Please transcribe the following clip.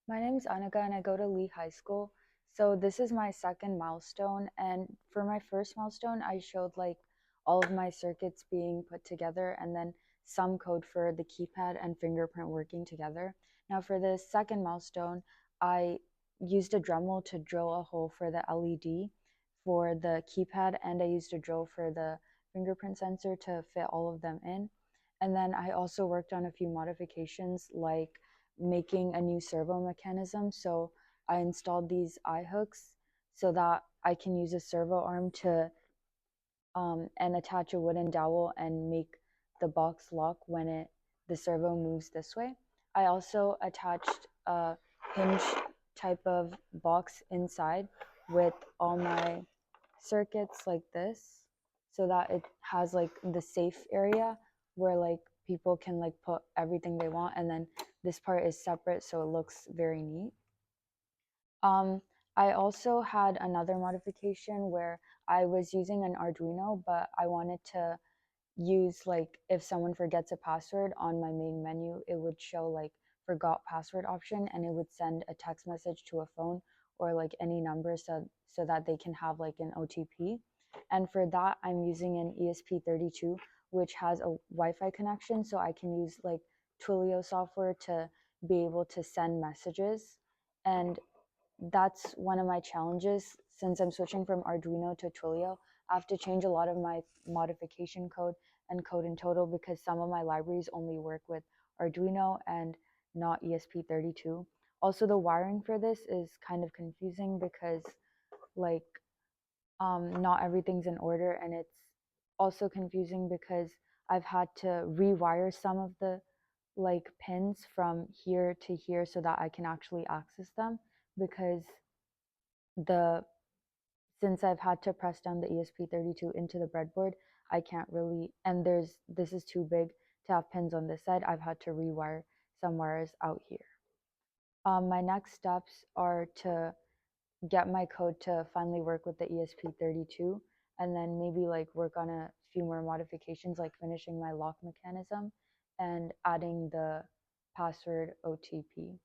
My name is Anagha and I go to Lee High School. So this is my second milestone, and for my first milestone, I showed like all of my circuits being put together and then some code for the keypad and fingerprint working together. Now for the second milestone, I used a Dremel to drill a hole for the LED for the keypad, and I used a drill for the fingerprint sensor to fit all of them in. And then I also worked on a few modifications like making a new servo mechanism. So I installed these eye hooks so that I can use a servo arm to and attach a wooden dowel and make the box lock when the servo moves this way. I also attached a hinge type of box inside with all my circuits like this so that it has like the safe area where like people can like put everything they want, and then this part is separate so it looks very neat. um, I also had another modification where I was using an Arduino, but I wanted to use like if someone forgets a password on my main menu, it would show like forgot password option and it would send a text message to a phone or like any number so that they can have like an OTP. And for that, I'm using an ESP32, which has a Wi-Fi connection, so I can use like Twilio software to be able to send messages. And that's one of my challenges since I'm switching from Arduino to Twilio. I have to change a lot of my modification code and code in total because some of my libraries only work with Arduino and not ESP32. Also, the wiring for this is kind of confusing because like not everything's in order, and it's also confusing because I've had to rewire some of the like pins from here to here so that I can actually access them because the since I've had to press down the ESP32 into the breadboard, I can't really, and this is too big to have pins on this side. I've had to rewire some wires out here. My next steps are to get my code to finally work with the ESP32 and then maybe like work on a few more modifications like finishing my lock mechanism and adding the password OTP.